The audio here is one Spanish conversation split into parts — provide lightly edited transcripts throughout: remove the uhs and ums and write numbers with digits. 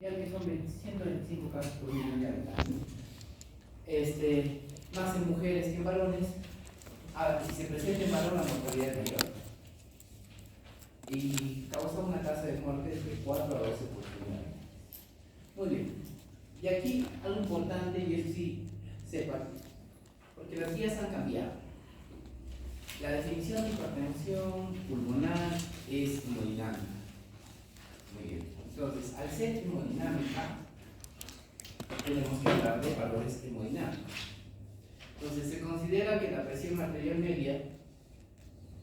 ya que son 125 casos por millón de habitantes. Más en mujeres que en varones. Si se presenta en varón, la mortalidad es mayor. Y causa una tasa de muertes de 4 a 12%. Muy bien. Y aquí algo importante, y eso sí, sepan, porque las guías han cambiado. La definición de hipertensión pulmonar es hemodinámica. Muy bien. Entonces, al ser hemodinámica, tenemos que hablar de valores hemodinámicos. Entonces, se considera que la presión arterial media,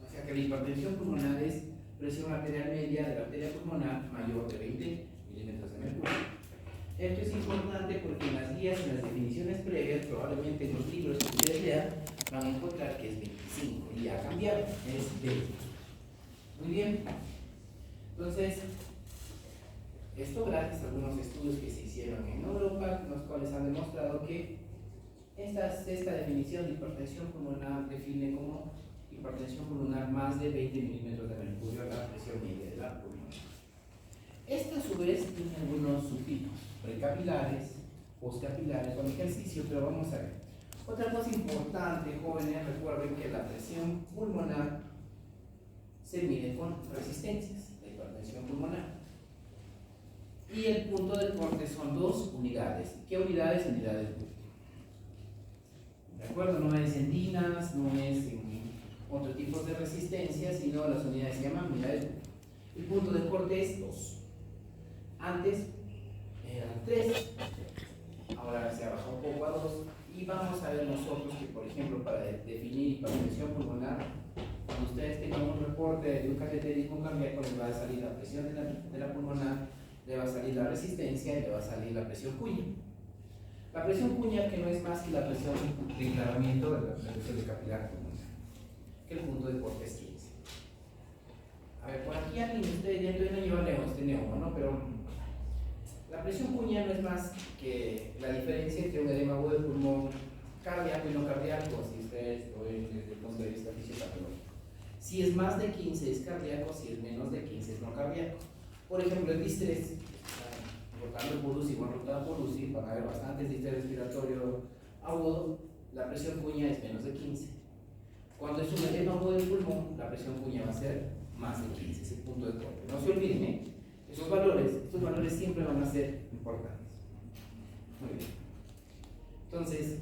o sea que la hipertensión pulmonar es presión arterial media de la arteria pulmonar mayor de 20 milímetros de mercurio. Esto es importante porque en las guías, en las definiciones previas, probablemente en los libros que ustedes lean, van a encontrar que es 25 y ha cambiado, es 20. Muy bien. Entonces, esto gracias a algunos estudios que se hicieron en Europa, los cuales han demostrado que esta definición de hipertensión pulmonar define como hipertensión pulmonar más de 20 milímetros de mercurio a la presión media de la pulmón. Esta a su vez tiene algunos subtipos, precapilares, postcapilares con ejercicio, pero vamos a ver. Otra cosa importante, jóvenes, recuerden que la presión pulmonar se mide con resistencias, la hipertensión pulmonar. Y el punto de corte son 2 unidades. ¿Qué unidades? Unidades. ¿De acuerdo? No es en dinas, no es en otro tipo de resistencia, sino las unidades se llaman unidades. El punto de corte es 2. Antes eran 3, ahora se ha bajado un poco a 2. Y vamos a ver nosotros que, por ejemplo, para definir hipertensión pulmonar, cuando ustedes tengan un reporte de un cateterismo cardíaco, les va a salir la presión de la pulmonar, le va a salir la resistencia y le va a salir la presión cuña. La presión cuña, que no es más que la presión de enclavamiento de la presión de capilar pulmonar, que el punto de corte es 15. A ver, por aquí alguien de ustedes ya no lleva neuma, ¿no? Pero la presión cuña no es más que la diferencia entre un edema agudo de pulmón cardíaco y no cardíaco, si ustedes lo ven desde el punto de vista fisiopatológico. Si es más de 15 es cardíaco, si es menos de 15 es no cardíaco. Por ejemplo, el distrés, rotando por UCI o rotada por UCI, van a haber bastantes distrés respiratorio agudo, la presión cuña es menos de 15. Cuando es un edema agudo del pulmón, la presión cuña va a ser más de 15, es el punto de corte. No se olviden, estos valores siempre van a ser importantes. Muy bien. Entonces,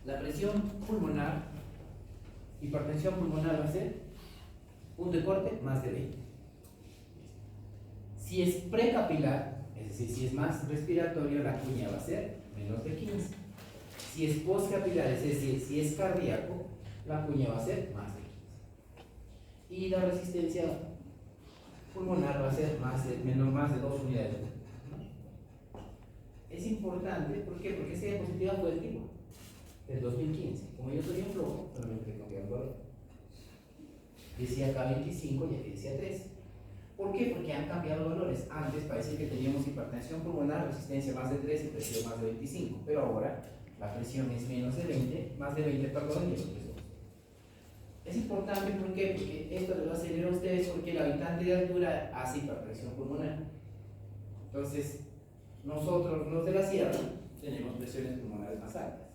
la presión pulmonar, hipertensión pulmonar va a ser punto de corte más de 20. Si es precapilar, es decir, si es más respiratorio, la cuña va a ser menos de 15. Si es postcapilar, es decir, si es cardíaco, la cuña va a ser más de 15. Y la resistencia pulmonar va a ser más de 2 unidades. Es importante, ¿por qué? Porque esta diapositiva fue el tipo del 2015. Como yo soy un flojo, solamente cambié el valor. Decía acá 25 y aquí decía 3. ¿Por qué? Porque han cambiado valores. Antes parecía que teníamos hipertensión pulmonar, resistencia más de 3 y presión más de 25. Pero ahora la presión es menos de 20, más de 20, perdón, y el otro es 2. Es importante, ¿por qué? Porque esto les va a servir a ustedes porque el habitante de altura hace hipertensión pulmonar. Entonces, nosotros, los de la sierra, tenemos presiones pulmonares más altas.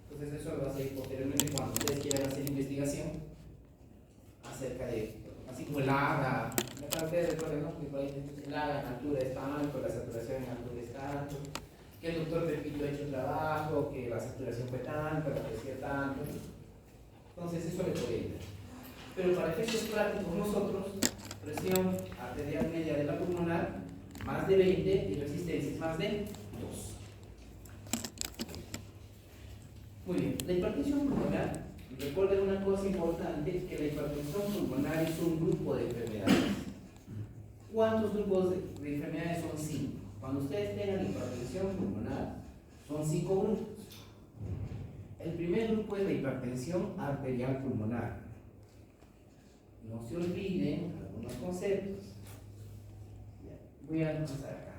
Entonces, eso lo va a hacer posteriormente cuando ustedes quieran hacer investigación acerca de, así como el AGA, la parte de recuerden, ¿no? Que por ahí el AGA en altura es tanto, la saturación en altura es tanto, que el doctor Pepito ha hecho trabajo, que la saturación fue tanto, la presión tanto. Entonces eso le puede ir. Pero para efectos prácticos nosotros, presión arterial media de la pulmonar, más de 20 y resistencia más de 2. Muy bien, la hipertensión pulmonar, recuerden una cosa importante, que la hipertensión pulmonar es un grupo de enfermedades. ¿Cuántos grupos de enfermedades son? 5. Cuando ustedes tengan hipertensión pulmonar, son 5 grupos. El primer grupo es la hipertensión arterial pulmonar. No se olviden algunos conceptos. Voy a empezar acá.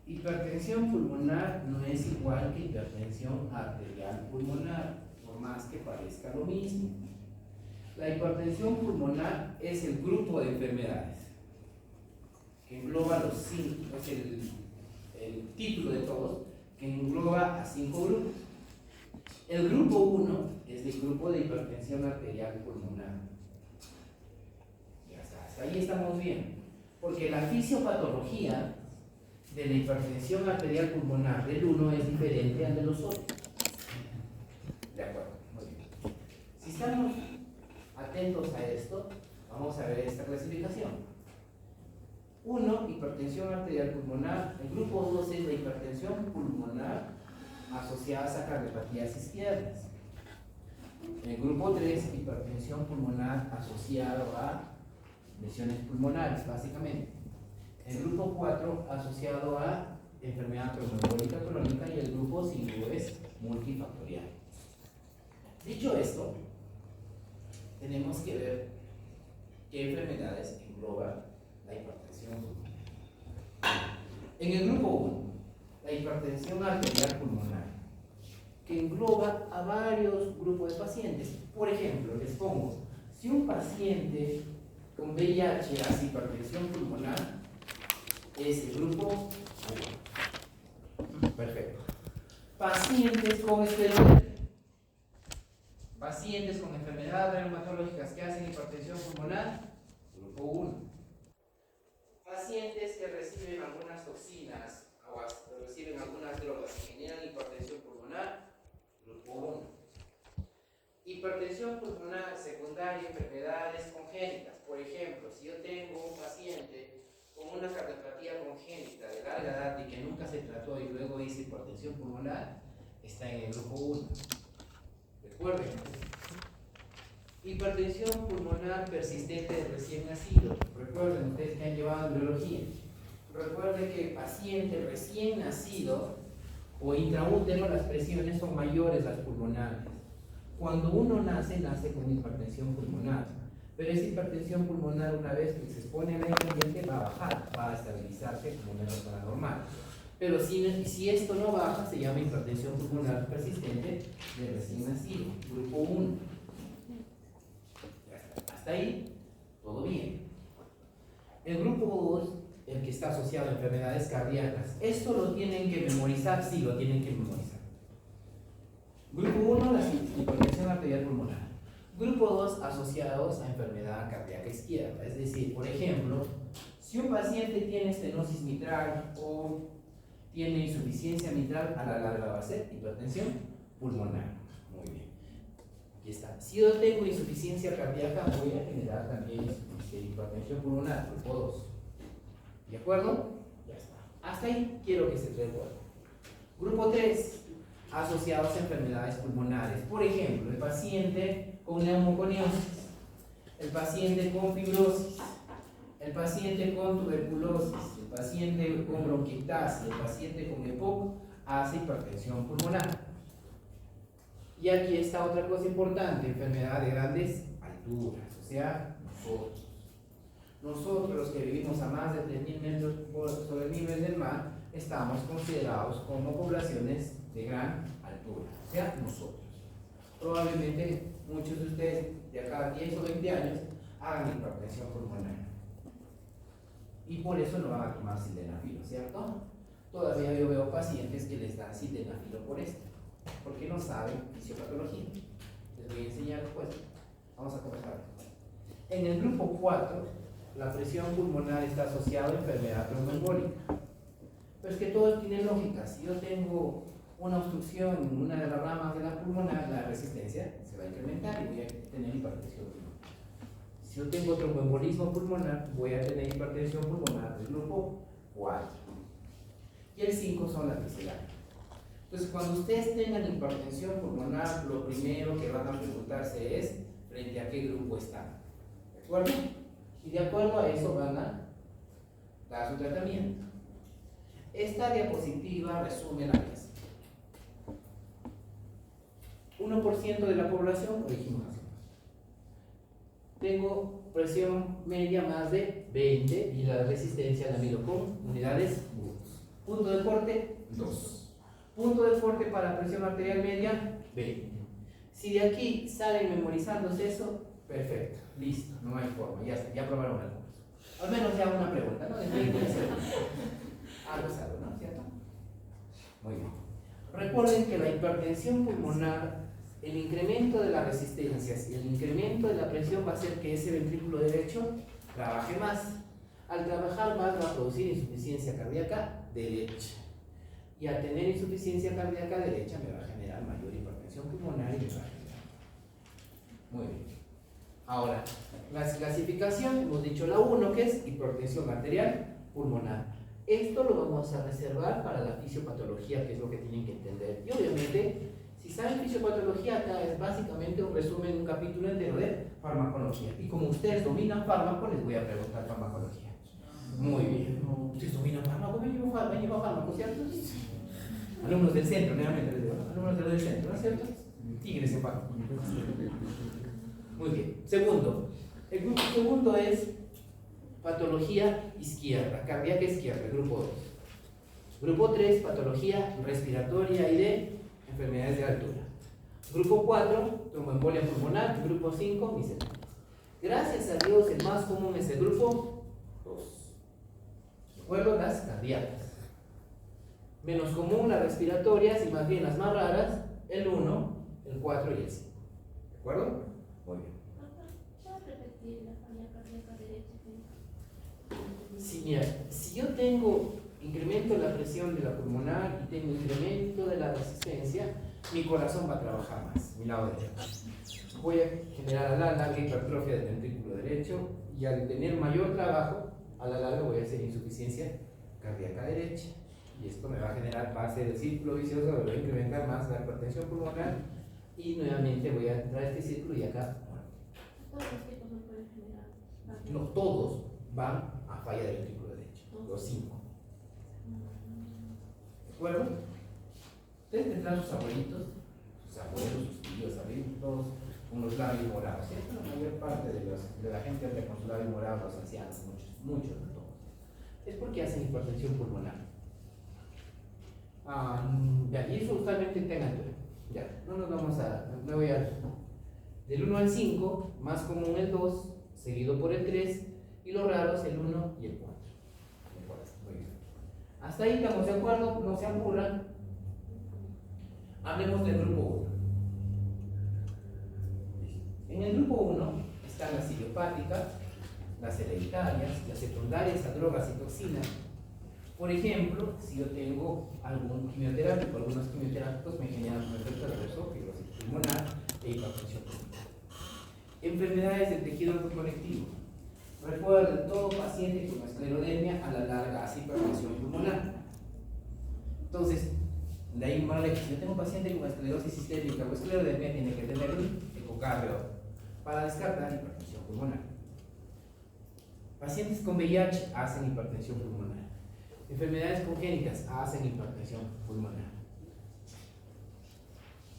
Hipertensión pulmonar no es igual que hipertensión arterial pulmonar, por más que parezca lo mismo. La hipertensión pulmonar es el grupo de enfermedades que que engloba los 5, es el título de todos, que engloba a 5 grupos. El grupo 1 es el grupo de hipertensión arterial pulmonar. Ya está, hasta ahí estamos bien. Porque la fisiopatología de la hipertensión arterial pulmonar del 1 es diferente al de los otros. De acuerdo, muy bien. Si estamos atentos a esto, vamos a ver esta clasificación. 1, hipertensión arterial pulmonar. El grupo 2 es la hipertensión pulmonar asociadas a cardiopatías isquémicas. El grupo 3, hipertensión pulmonar asociado a lesiones pulmonares, básicamente. El grupo 4, asociado a enfermedad tromboembólica crónica, y el grupo 5 es multifactorial. Dicho esto, tenemos que ver qué enfermedades engloba la hipertensión pulmonar. En el grupo 1, la hipertensión arterial pulmonar, que engloba a varios grupos de pacientes. Por ejemplo, les pongo, si un paciente con VIH hace hipertensión pulmonar, es el grupo 1. Perfecto. Pacientes con esclerodermia, pacientes con enfermedades reumatológicas que hacen hipertensión pulmonar, grupo 1. Pacientes que reciben algunas toxinas o reciben algunas drogas que generan hipertensión pulmonar, grupo 1. Hipertensión pulmonar secundaria, enfermedades congénitas. Por ejemplo, si yo tengo un paciente con una cardiopatía congénita de larga edad y que nunca se trató y luego hice hipertensión pulmonar, está en el grupo 1. Recuerden, hipertensión pulmonar persistente de recién nacido. Recuerden ustedes que han llevado embriología. Recuerden que paciente recién nacido o intraútero, las presiones son mayores las pulmonares. Cuando uno nace, nace con hipertensión pulmonar. Pero esa hipertensión pulmonar, una vez que se expone al medio ambiente, va a bajar, va a estabilizarse como una persona normal. Pero si esto no baja, se llama hipertensión pulmonar persistente de recién nacido, grupo 1. Hasta ahí, todo bien. El grupo 2, el que está asociado a enfermedades cardíacas. Esto lo tienen que memorizar, sí, lo tienen que memorizar. Grupo 1, la hipertensión arterial pulmonar. Grupo 2, asociados a enfermedad cardíaca izquierda. Es decir, por ejemplo, si un paciente tiene estenosis mitral o tiene insuficiencia mitral, a la larga va a ser hipertensión pulmonar. Muy bien. Aquí está. Si yo tengo insuficiencia cardíaca, voy a generar también hipertensión pulmonar, grupo 2. ¿De acuerdo? Ya está. Hasta ahí quiero que se recuerde. Grupo 3, asociados a enfermedades pulmonares. Por ejemplo, el paciente con neumoconiosis, el paciente con fibrosis, el paciente con tuberculosis, el paciente con bronquiectasis, el paciente con EPOC hace hipertensión pulmonar. Y aquí está otra cosa importante, enfermedad de grandes alturas, o sea, nosotros los que vivimos a más de 3.000 metros sobre el nivel del mar, estamos considerados como poblaciones de gran altura, o sea, nosotros. Probablemente muchos de ustedes de acá a 10 o 20 años hagan hipertensión pulmonar. Y por eso no van a tomar sildenafilo, ¿cierto? Todavía yo veo pacientes que les dan sildenafilo por esto, porque no saben fisiopatología. Les voy a enseñar después. Vamos a comenzar. En el grupo 4, la presión pulmonar está asociada a enfermedad tromboembólica. Pero es que todo tiene lógica. Si yo tengo una obstrucción en una de las ramas de la pulmonar, la resistencia se va a incrementar y voy a tener hipertensión pulmonar. Si yo tengo tromboembolismo pulmonar, voy a tener hipertensión pulmonar del grupo 4. Y el 5 son las viscerales. Entonces, cuando ustedes tengan hipertensión pulmonar, lo primero que van a preguntarse es frente a qué grupo están. ¿De acuerdo? Y de acuerdo a eso van a dar su tratamiento. Esta diapositiva resume la mesa. 1% de la población, lo dijimos así. Tengo presión media más de 20 y la resistencia de amido con unidades Wood's. Punto de corte, 2. Punto de corte para presión arterial media, 20. Si de aquí salen memorizándose eso, perfecto, listo, no hay forma, ya está, ya probaron algunos. Al menos ya una pregunta, ¿no? Algo es algo, ¿no? ¿Cierto? Muy bien. Recuerden que la hipertensión pulmonar, el incremento de las resistencias y el incremento de la presión va a hacer que ese ventrículo derecho trabaje más. Al trabajar más va a producir insuficiencia cardíaca derecha. Y al tener insuficiencia cardíaca derecha me va a generar mayor hipertensión pulmonar y me va a generar. Muy bien. Ahora, la clasificación, hemos dicho la 1, que es hipertensión arterial pulmonar. Esto lo vamos a reservar para la fisiopatología, que es lo que tienen que entender. Y obviamente, si saben fisiopatología, acá es básicamente un resumen, un capítulo entero de farmacología. Y como ustedes dominan fármaco, les voy a preguntar farmacología. Muy bien. Ustedes dominan fármaco, me llevo fármaco, ¿cierto? Alumnos del centro, nuevamente les digo, alumnos del centro, ¿no es cierto? Tigres en fármaco. Muy bien. Segundo, el grupo segundo es patología izquierda, cardíaca izquierda, grupo 2. Grupo 3, patología respiratoria y de enfermedades de altura. Grupo 4, tromboembolia pulmonar. Grupo 5, miseria. Gracias a Dios, el más común es el grupo 2. ¿De acuerdo? Las cardíacas. Menos común las respiratorias y más bien las más raras, el 1, el 4 y el 5. ¿De acuerdo? Muy bien. ¿Puedes repetir la falla cardíaca derecha? Sí, mira, si yo tengo incremento de la presión de la pulmonar y tengo incremento de la resistencia, mi corazón va a trabajar más, mi lado derecho. Voy a generar a la larga hipertrofia del ventrículo derecho y al tener mayor trabajo, a la larga voy a hacer insuficiencia cardíaca derecha. Y esto me va a generar, va a ser el círculo vicioso, me va a incrementar más la hipertensión pulmonar y nuevamente voy a entrar a este círculo y acá. Todos los tipos no pueden generar. No todos van a falla del ventrículo derecho, los 5. ¿De acuerdo? Ustedes tendrán sus abuelitos, sus tíos, abuelitos, con los labios morados, ¿cierto? La mayor parte de la gente anda con sus labios morados, los ancianos, muchos de todos. Es porque hacen hipertensión pulmonar. Ya, y eso usualmente tengan. Ya, no nos vamos a. Me voy a. Del 1 al 5, más común el 2, seguido por el 3, y los raros el 1 y el 4. Muy bien. Hasta ahí estamos de acuerdo, no se aburran. Hablemos del grupo 1. En el grupo 1 están las idiopáticas, las hereditarias, las secundarias a drogas y toxinas. Por ejemplo, si yo tengo algún quimioterápico, algunos quimioterápicos me generan un efecto adverso, fibrosis pulmonar e hipertensión pulmonar. Enfermedades del tejido conectivo. Recuerden, todo paciente con esclerodermia a la larga hace hipertensión pulmonar. Entonces, de ahí vale que si yo tengo un paciente con esclerosis sistémica o esclerodermia, tiene que tener un ecocardio para descartar hipertensión pulmonar. Pacientes con VIH hacen hipertensión pulmonar. Enfermedades congénitas hacen hipertensión pulmonar.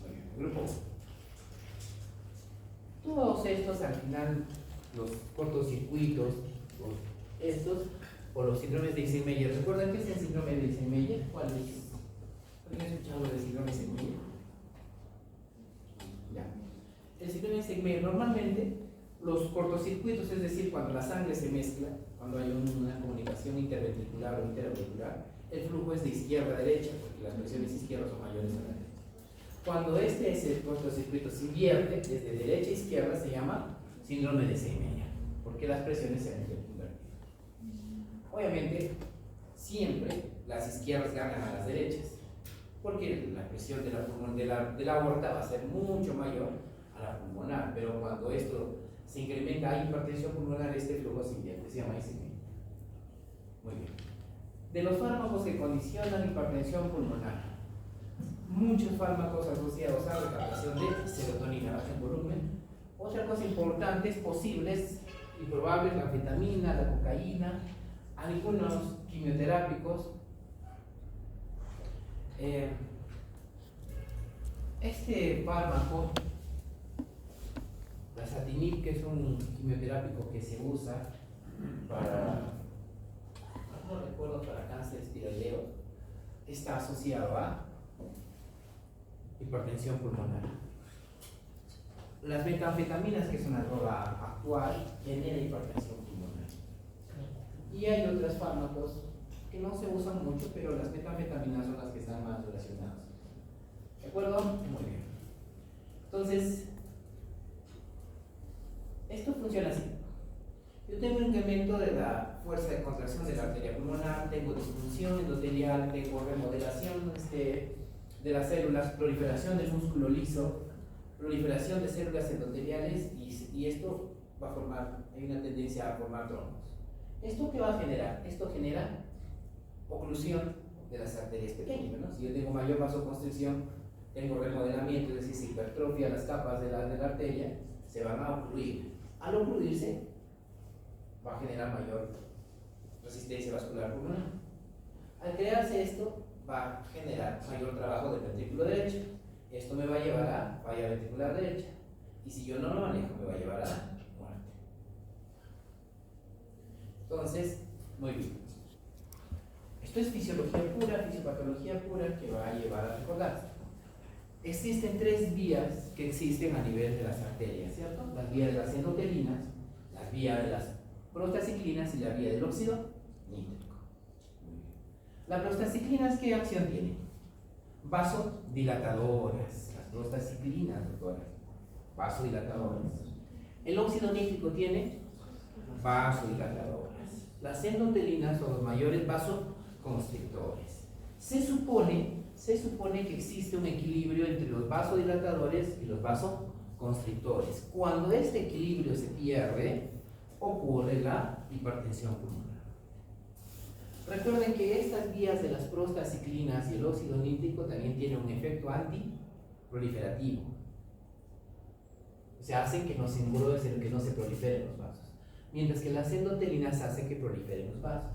Muy bien, grupo 1. Todos estos al final, los cortocircuitos, estos, o los síndromes de Eisenmenger. ¿Recuerdan qué es el síndrome de Eisenmenger? ¿Cuál es? ¿Alguien ha escuchado del síndrome de Eisenmenger? Ya. El síndrome de Eisenmenger, normalmente los cortocircuitos, es decir, cuando la sangre se mezcla, cuando hay una comunicación interventricular o interauricular, el flujo es de izquierda a derecha, porque las presiones izquierdas son mayores a la derecha. Cuando ese cortocircuito se invierte desde derecha a izquierda, se llama síndrome de Eisenmenger, porque las presiones se han invertido. Obviamente, siempre las izquierdas ganan a las derechas, porque la presión de la aorta va a ser mucho mayor a la pulmonar, pero cuando esto se incrementa, hay hipertensión pulmonar, este flujo se invierte, se llama Eisenmenger. Muy bien. De los fármacos que condicionan hipertensión pulmonar, muchos fármacos asociados a la captación de serotonina baja en volumen. Otra cosa importante es posibles y probables la anfetamina, la cocaína, algunos quimioterápicos. Este fármaco, dasatinib, que es un quimioterápico que se usa para, no recuerdo, para cáncer tiroideo, está asociado a hipertensión pulmonar. Las metanfetaminas, que es una droga actual, genera hipertensión pulmonar. Y hay otros fármacos que no se usan mucho, pero las metanfetaminas son las que están más relacionadas. ¿De acuerdo? Muy bien. Entonces, esto funciona así. Yo tengo un incremento de la fuerza de contracción de la arteria pulmonar, tengo disfunción endotelial, tengo remodelación de las células, proliferación del músculo liso, proliferación de células endoteliales y esto va a formar, hay una tendencia a formar trombos. ¿Esto qué va a generar? Esto genera oclusión de las arterias pequeñas, ¿no? Si yo tengo mayor vasoconstricción, tengo remodelamiento, es decir, se hipertrofia las capas de la arteria, se van a ocluir. Al ocluirse, va a generar mayor resistencia vascular pulmonar. Al crearse esto, va a generar mayor trabajo del ventrículo derecho. Esto me va a llevar a falla ventricular derecha. Y si yo no lo manejo, me va a llevar a muerte. Entonces, muy bien. Esto es fisiología pura, fisiopatología pura, que va a llevar a recordarse. Existen tres vías que existen a nivel de las arterias, ¿cierto? Las vías de las endotelinas, las vías de las prostaciclinas y la vía del óxido nítrico. Las prostaciclinas, ¿qué acción tienen? Vasodilatadoras. Las prostaciclinas, doctora, vasodilatadoras. El óxido nítrico tiene vasodilatadoras. Las endotelinas son los mayores vasoconstrictores. Se supone que existe un equilibrio entre los vasodilatadores y los vasoconstrictores. Cuando este equilibrio se pierde, ocurre la hipertensión pulmonar. Recuerden que estas vías de las prostaciclinas y el óxido nítrico también tienen un efecto antiproliferativo. O sea, hacen que no se engrose, que no se proliferen los vasos. Mientras que las endotelinas hacen que proliferen los vasos.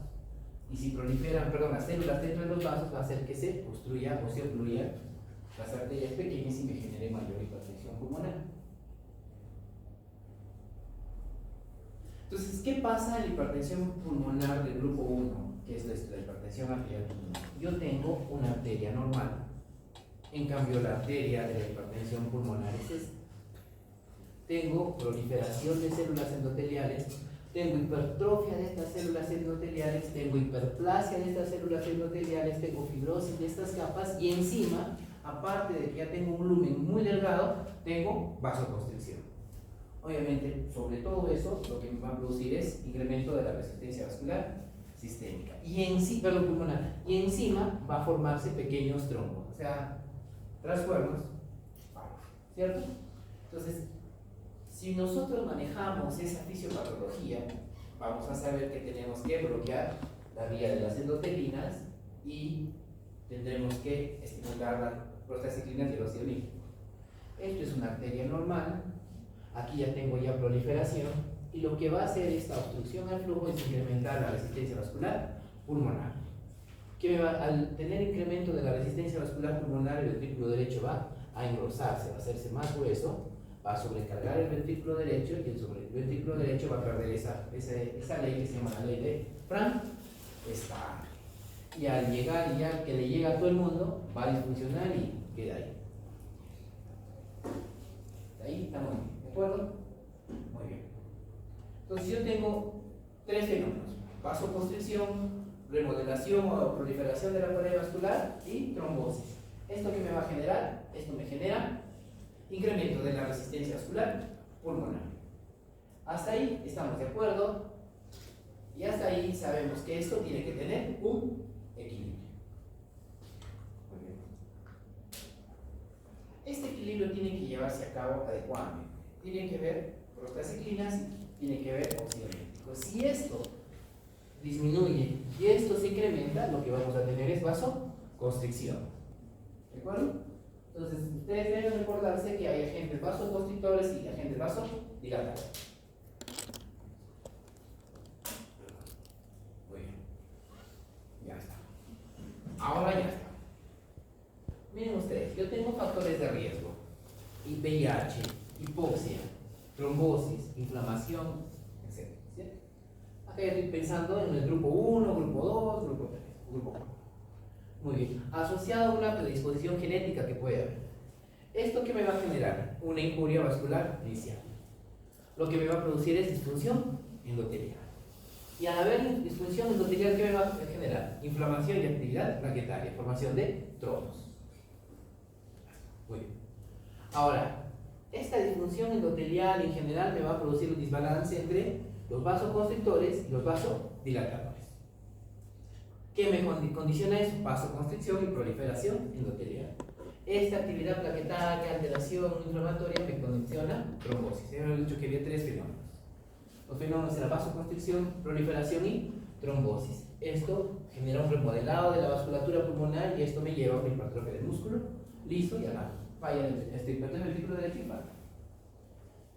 Y si proliferan, las células dentro de los vasos, va a hacer que se obstruya o se ocluyan las arterias pequeñas y me genere mayor hipertensión pulmonar. Entonces, ¿qué pasa en la hipertensión pulmonar del grupo 1, que es la hipertensión arterial pulmonar? Yo tengo una arteria normal, en cambio la arteria de la hipertensión pulmonar es esta. Tengo proliferación de células endoteliales, tengo hipertrofia de estas células endoteliales, tengo hiperplasia de estas células endoteliales, tengo fibrosis de estas capas y encima, aparte de que ya tengo un volumen muy delgado, tengo vasoconstricción. Obviamente, sobre todo eso, lo que me va a producir es incremento de la resistencia vascular sistémica pulmonar. Y encima va a formarse pequeños trombos, o sea, trascuernos, ¿cierto? Entonces, si nosotros manejamos esa fisiopatología, vamos a saber que tenemos que bloquear la vía de las endotelinas y tendremos que estimular las prostaciclinas y el óxido nítrico. Esto es una arteria normal. Aquí ya tengo proliferación y lo que va a hacer esta obstrucción al flujo es incrementar la resistencia vascular pulmonar. Al tener incremento de la resistencia vascular pulmonar, el ventrículo derecho va a engrosarse, va a hacerse más grueso, va a sobrecargar el ventrículo derecho y el ventrículo derecho va a perder esa ley que se llama la ley de Frank-Starr. Y al llegar, ya que le llega a todo el mundo, va a disfuncionar y queda ahí. Ahí estamos bien. ¿De acuerdo? Muy bien. Entonces yo tengo tres fenómenos: vasoconstricción, remodelación o proliferación de la pared vascular y trombosis. ¿Esto qué me va a generar? Esto me genera incremento de la resistencia vascular pulmonar. Hasta ahí estamos de acuerdo y hasta ahí sabemos que esto tiene que tener un equilibrio. Muy bien. Este equilibrio tiene que llevarse a cabo adecuadamente. Tiene que ver prostaciclinas, tiene que ver óxido nítrico. Si esto disminuye y esto se incrementa, lo que vamos a tener es vasoconstricción. ¿De acuerdo? Entonces, ustedes deben recordarse que hay agentes vasoconstrictores y agentes vasodilatadores. Muy bien. Ya está. Ahora ya está. Miren ustedes, yo tengo factores de riesgo: VIH, hipoxia, trombosis, inflamación, etc. ¿Sí? Acá ya estoy pensando en el grupo 1, grupo 2, grupo 3, grupo 4. Muy bien. Asociado a una predisposición genética que puede haber. ¿Esto qué me va a generar? Una injuria vascular inicial. Lo que me va a producir es disfunción endotelial. Y al haber disfunción endotelial, ¿qué me va a generar? Inflamación y actividad plaquetaria, formación de trombos. Muy bien. Ahora, esta disfunción endotelial en general me va a producir un desbalance entre los vasoconstrictores y los vasodilatadores. ¿Qué me condiciona eso? Vasoconstricción y proliferación endotelial. Esta actividad plaquetaria, alteración inflamatoria me condiciona trombosis. Hemos dicho que había tres fenómenos. Los fenómenos de la vasoconstricción, proliferación y trombosis. Esto genera un remodelado de la vasculatura pulmonar y esto me lleva a una hipertrofia del músculo liso y a la falla del ventrículo derecho y fallo.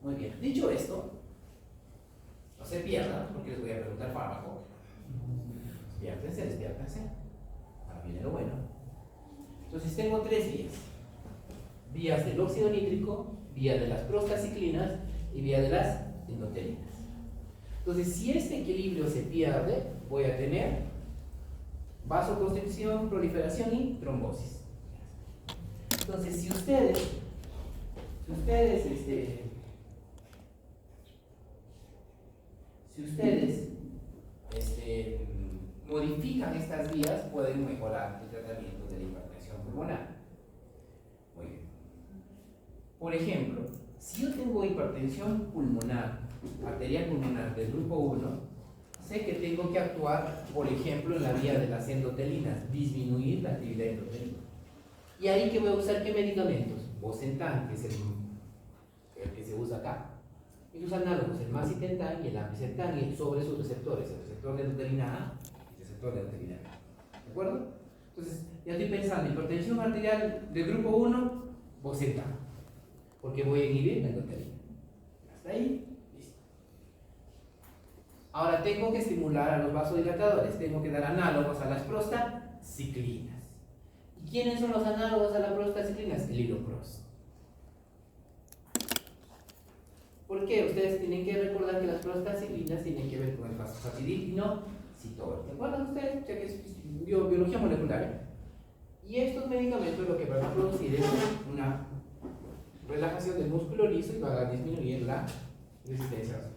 Muy bien. Dicho esto, no se pierdan, porque les voy a preguntar fármaco. Despiértense. Ahora viene lo bueno. Entonces tengo tres vías. Vías del óxido nítrico, vía de las prostaciclinas y vía de las endotelinas. Entonces, si este equilibrio se pierde, voy a tener vasoconstricción, proliferación y trombosis. Entonces, si ustedes modifican estas vías, pueden mejorar el tratamiento de la hipertensión pulmonar. Muy bien. Por ejemplo, si yo tengo hipertensión pulmonar, arterial pulmonar del grupo 1, sé que tengo que actuar, por ejemplo, en la vía de las endotelinas, disminuir la actividad endotelina. ¿Y ahí que voy a usar qué medicamentos? Bosentan, que es el que se usa acá. Y los análogos, el macitentan y el ambrisentan, y sobre sus receptores, el receptor de endotelina A y el receptor de endotelina B. ¿De acuerdo? Entonces, ya estoy pensando, hipertensión arterial del grupo 1, bosentan, porque voy a inhibir la endotelina. Hasta ahí. Ahora tengo que estimular a los vasodilatadores, tengo que dar análogos a las prostaciclinas. ¿Y quiénes son los análogos a las prostaciclinas? El hidrocross. ¿Por qué? Ustedes tienen que recordar que las prostaciclinas tienen que ver con el fosfatidilino-citor. ¿De acuerdo ustedes? O sea que es biología molecular. Y estos medicamentos lo que van a producir es una relajación del músculo liso y van a disminuir la resistencia.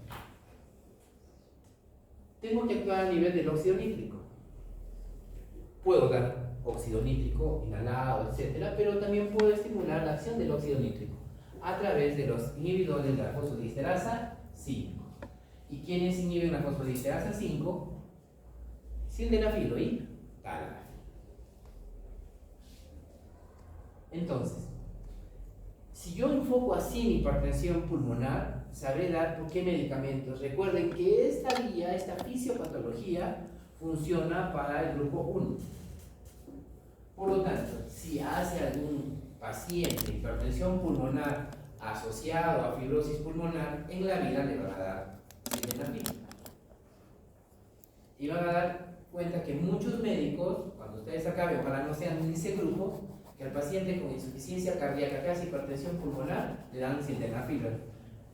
Tengo que actuar a nivel del óxido nítrico. Puedo dar óxido nítrico inhalado, etc., pero también puedo estimular la acción del óxido nítrico a través de los inhibidores de la fosfodiesterasa 5. ¿Y quiénes inhiben la fosfodiesterasa 5? Sildenafilo y tálamo. Entonces, si yo enfoco así mi hipertensión pulmonar, sabré dar por qué medicamentos. Recuerden que esta vía, esta fisiopatología, funciona para el grupo 1. Por lo tanto, si hace algún paciente hipertensión pulmonar asociado a fibrosis pulmonar, en la vida le van a dar sildenafil. Y van a dar cuenta que muchos médicos, cuando ustedes acaben, ojalá no sean en ese grupo, que al paciente con insuficiencia cardíaca que hace hipertensión pulmonar le dan sildenafil.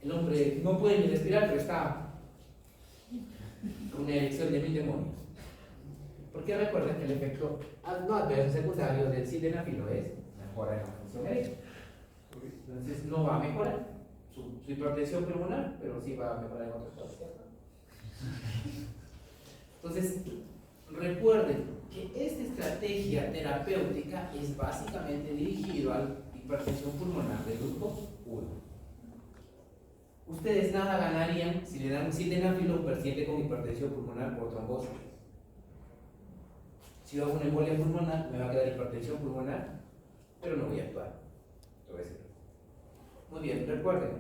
El hombre no puede ni respirar, pero está con una erección de 1000 demonios. Porque recuerden que el efecto no adverso secundario del sildenafilo es mejora en la función eréctil. Entonces no va a mejorar su hipertensión pulmonar, pero sí va a mejorar en otras cosas. Entonces, recuerden que esta estrategia terapéutica es básicamente dirigida a la hipertensión pulmonar del grupo 1. Ustedes nada ganarían si le dan un sildenafilo a un paciente con hipertensión pulmonar por trombosis. Si yo hago una embolia pulmonar, me va a quedar hipertensión pulmonar, pero no voy a actuar. Muy bien, recuerden,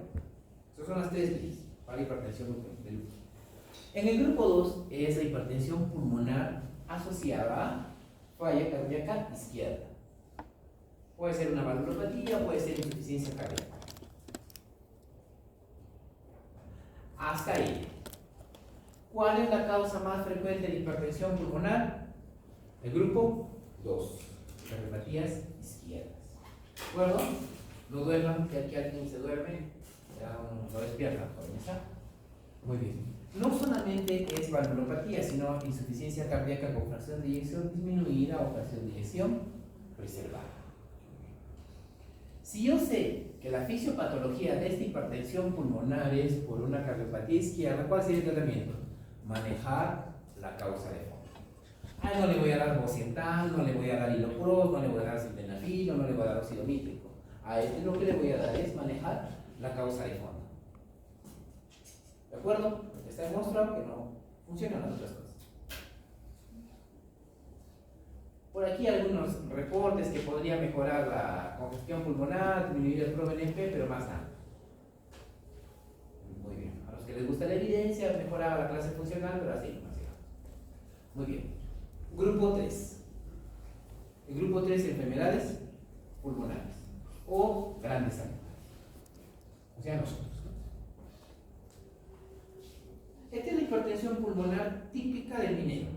esas son las tres vías para la hipertensión del grupo. En el grupo 2 es la hipertensión pulmonar asociada a falla cardíaca izquierda. Puede ser una valvulopatía, puede ser insuficiencia cardíaca. Hasta ahí. ¿Cuál es la causa más frecuente de hipertensión pulmonar? El grupo 2, cardiopatías izquierdas. ¿De acuerdo? No duerman, que aquí alguien se duerme, ya no despierta. Muy bien. No solamente es valvulopatía, sino insuficiencia cardíaca con fracción de eyección disminuida o fracción de eyección preservada. Si yo sé que la fisiopatología de esta hipertensión pulmonar es por una cardiopatía izquierda, ¿cuál sería el tratamiento? manejar la causa de fondo. Ah, no le voy a dar Bosentan, no le voy a dar Hilopros, no le voy a dar sildenafil, no le voy a dar óxido nítrico. A este lo que le voy a dar es manejar la causa de fondo. ¿De acuerdo? Está demostrado que no funcionan las otras cosas. Por aquí algunos reportes que podría mejorar la congestión pulmonar, disminuir el PRO-BNP, pero más nada. Muy bien. A los que les gusta la evidencia, mejoraba la clase funcional, pero así no hacía. Muy bien. Grupo 3. El grupo 3, enfermedades pulmonares o grandes animales. O sea, nosotros. Esta es la hipertensión pulmonar típica del minero.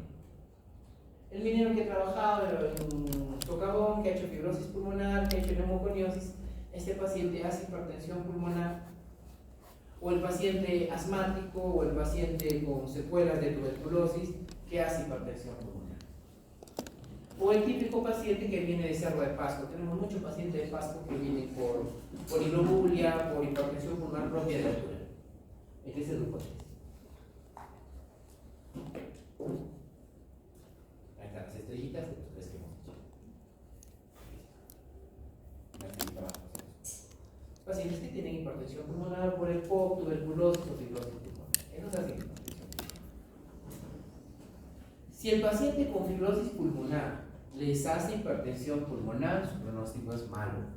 El minero que ha trabajado en socavón, que ha hecho fibrosis pulmonar, que ha hecho neumoconiosis, este paciente hace hipertensión pulmonar, o el paciente asmático, o el paciente con secuelas de tuberculosis, que hace hipertensión pulmonar. O el típico paciente que viene de Cerro de Pasco. Tenemos muchos pacientes de Pasco que vienen por hidrobulia, por hipertensión pulmonar propia de altura. Este es el grupo 3. Ahí están las estrellitas de los tres que hemos hecho. Pacientes que tienen hipertensión pulmonar por el POC, tuberculosis o fibrosis pulmonar. Eso es así. Si el paciente con fibrosis pulmonar les hace hipertensión pulmonar, su pronóstico es malo.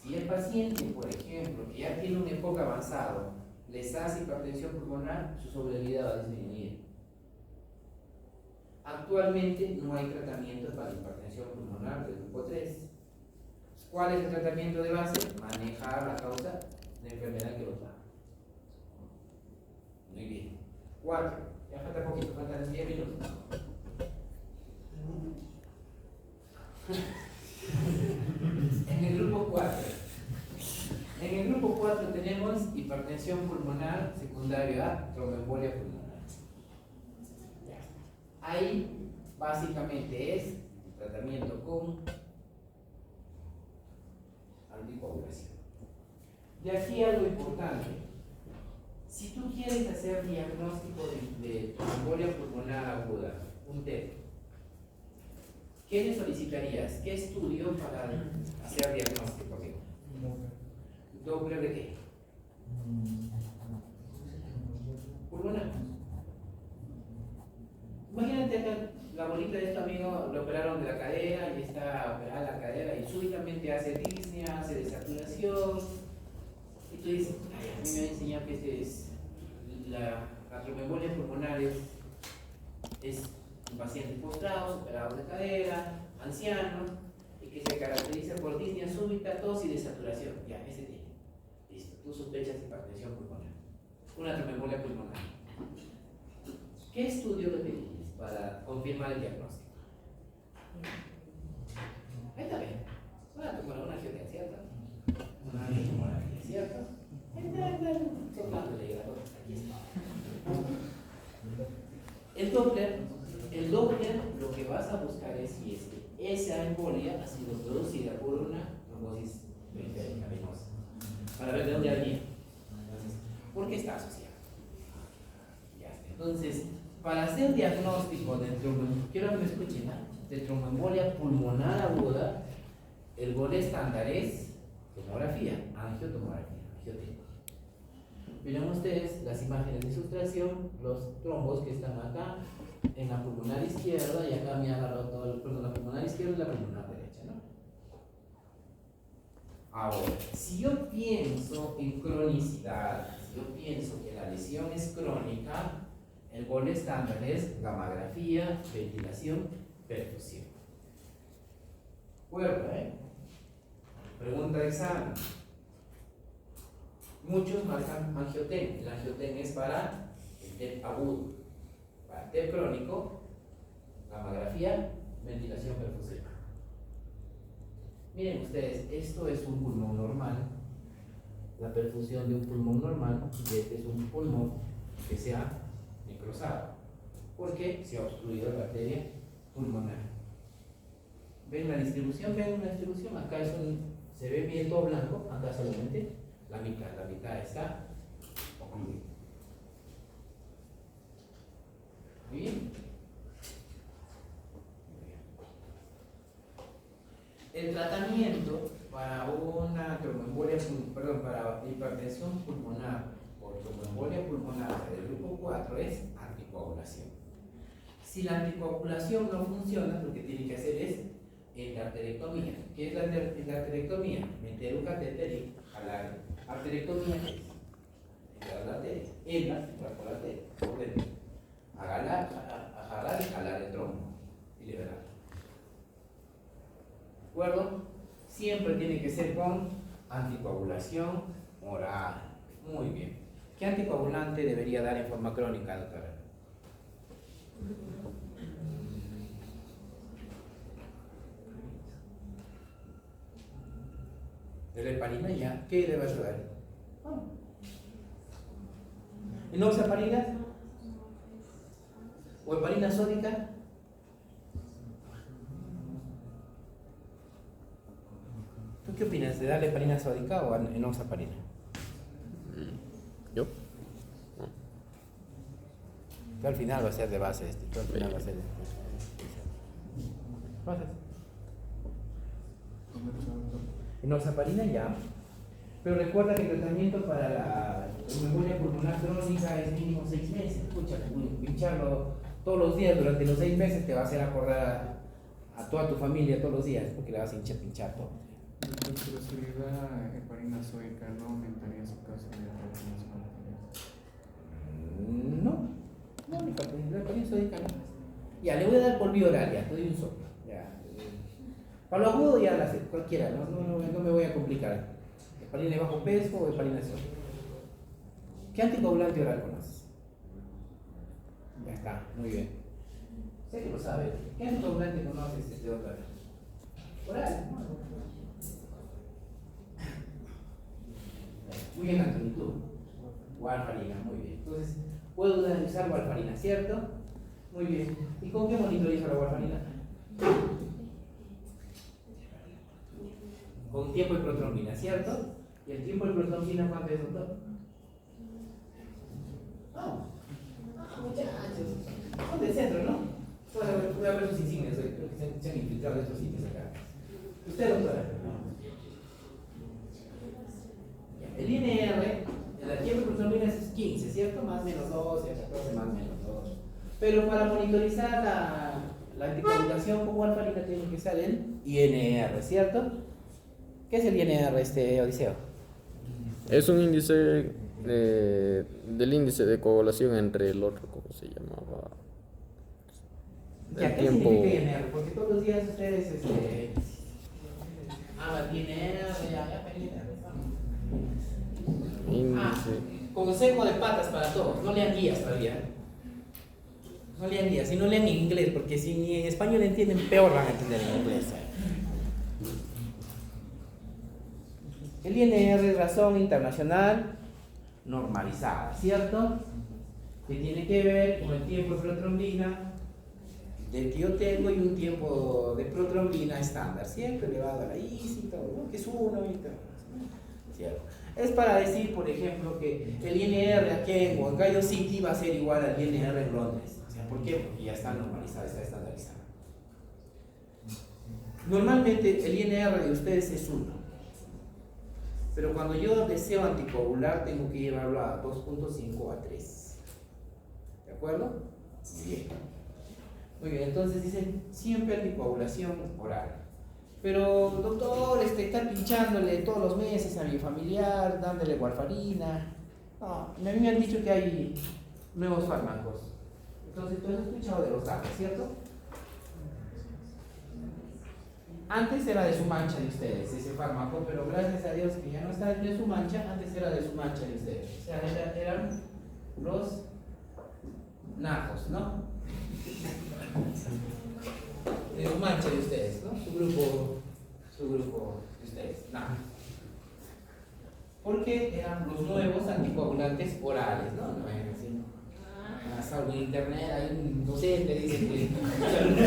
Si el paciente, por ejemplo, que ya tiene un EPOC avanzado, les hace hipertensión pulmonar, su sobrevida va a disminuir. Actualmente no hay tratamiento para hipertensión pulmonar del grupo 3. ¿Cuál es el tratamiento de base? Manejar la causa de enfermedad que lo trae. Muy bien. 4. Ya falta poquito, faltan 10 minutos. En el grupo 4. En el grupo 4 tenemos hipertensión pulmonar secundaria a tromboembolia pulmonar. Ahí básicamente es tratamiento con anticoagulación. De aquí algo importante. Si tú quieres hacer diagnóstico de tromboembolia pulmonar aguda, un TEP, ¿qué le solicitarías? ¿Qué estudio para hacer diagnóstico? ¿Doppler de qué? Pulmonar. Imagínate acá, la bolita de este amigo lo operaron de la cadera y está operada la cadera y súbitamente hace disnea, hace desaturación. Y tú dices, ay, a mí me han enseñado que este es la tromboembolia pulmonar es un paciente postrado, operado de cadera, anciano, y que se caracteriza por disnea súbita, tos y desaturación. Ya, ese tiene. Listo, tú sospechas hipertensión pulmonar, una tromboembolia pulmonar. ¿Qué estudio le pedís para confirmar el diagnóstico? Ahí está bien. Bueno, una angiotensia, ¿cierto? Una angiotensia, ¿cierto? Ahí está, soplándole la cosa. Aquí está. El Doppler lo que vas a buscar es si es que esa embolia ha sido producida por una trombosis periférica venosa. Para ver de dónde venía. ¿Por qué está asociada? Ya está. Entonces, para hacer diagnóstico de quiero que me escuchen, de tromboembolia pulmonar aguda, el gol estándar es tomografía, angiotomografía, angiotomografía. Miren ustedes las imágenes de sustracción, los trombos que están acá en la pulmonar izquierda, y acá me ha agarrado todo la pulmonar izquierda y la pulmonar derecha, ¿no? Ahora, si yo pienso en cronicidad, si yo pienso que la lesión es crónica, el gol estándar es gammagrafía, ventilación, perfusión. Recuerda, pregunta de examen. Muchos marcan angioten. El angioten es para el TEP agudo. Para el TEP crónico, gammagrafía, ventilación, perfusión. Miren ustedes, esto es un pulmón normal. La perfusión de un pulmón normal, y este es un pulmón que se ha necrosado, porque se ha obstruido la arteria pulmonar. ¿Ven la distribución? ¿Ven la distribución? Acá se ve bien todo blanco, acá solamente la mitad está ocluida. El tratamiento para una tromboembolia, perdón, para hipertensión pulmonar o tromboembolia pulmonar del grupo 4 es anticoagulación. Si la anticoagulación no funciona, lo que tiene que hacer es arterectomía. ¿Qué es la arterectomía? Meter un catéter y jalar. Arterectomía es entrar la arteria, entrar por la arteria, por dentro, a jalar y jalar el trombo y liberar. ¿De acuerdo? Siempre tiene que ser con anticoagulación oral. Muy bien. ¿Qué anticoagulante debería dar en forma crónica, doctora? De la heparina ya. ¿Qué debe ayudar? ¿Enoxaparina? ¿O heparina sódica? ¿Tú qué opinas? ¿De darle heparina sódica o enoxaparina? ¿Yo? Tú al final va a ser de base este. Tú al final va a ser de base. Enoxaparina ya. Pero recuerda que el tratamiento para la tromboembolia pulmonar crónica es mínimo 6 meses. Escucha, pincharlo todos los días durante los 6 meses te va a hacer acordar a toda tu familia todos los días, porque le vas a pinchar todo. Pero si le da heparina sódica, ¿no aumentaría su caso de hipertensión arterial? No, la heparina sódica no. Ya, le voy a dar por vía oral, ya, te doy un soplo. Ya. Para lo agudo ya la sé, cualquiera, no me voy a complicar. ¿Heparina de bajo peso o heparina sódica? ¿Qué anticoagulante oral conoces? Ya está, muy bien. Sé que lo sabes. ¿Qué anticoagulante conoces de otra? Oral. Muy bien, Antonio, tú. Warfarina, muy bien. Entonces, puedo usar warfarina, ¿cierto? Muy bien. ¿Y con qué monitorizo la warfarina? Con tiempo de protrombina, ¿cierto? ¿Y el tiempo de protrombina cuánto es, doctor? Muchachos. Son del centro, ¿no? Voy a ver sus insignias hoy, creo que se han infiltrado de estos sitios acá. ¿Usted, doctora? El INR, el tiempo de protrombina es 15, ¿cierto? Más o menos 12, 14, más o menos 2. Pero para monitorizar la anticoagulación con warfarina tiene que usar el INR, ¿cierto? ¿Qué es el INR, Odiseo? Es un índice del índice de coagulación entre el otro, ¿cómo se llamaba? ¿Ya qué significa INR? Porque todos los días ustedes el INR, Índice. Consejo de patas para todos, no lean guías todavía. No lean guías, y no lean en inglés, porque si ni en español entienden, peor van a entender en inglés. El INR es razón internacional normalizada, ¿cierto? Que tiene que ver con el tiempo de protrombina del que yo tengo y un tiempo de protrombina estándar, siempre elevado a la IC y todo, ¿no? Que es 1 y todo, ¿cierto? Es para decir, por ejemplo, que el INR aquí en Huancayo City va a ser igual al INR en Londres. O sea, ¿por qué? Porque ya está normalizado, está estandarizado. Normalmente el INR de ustedes es 1. Pero cuando yo deseo anticoagular, tengo que llevarlo a 2.5 a 3. ¿De acuerdo? Bien. Muy bien, entonces dicen siempre anticoagulación oral. Pero, doctor, está pinchándole todos los meses a mi familiar, dándole warfarina. No, a mí me han dicho que hay nuevos fármacos. Entonces, tú has escuchado de los datos, ¿cierto? Antes era de su mancha de ustedes, ese fármaco, pero gracias a Dios que ya no está de su mancha, antes era de su mancha de ustedes. O sea, eran los najos, ¿no? De su mancha de ustedes, ¿no? Su grupo de ustedes, najos. Porque eran los nuevos anticoagulantes orales, ¿no? No es así. Salgo en internet, hay un docente que dice que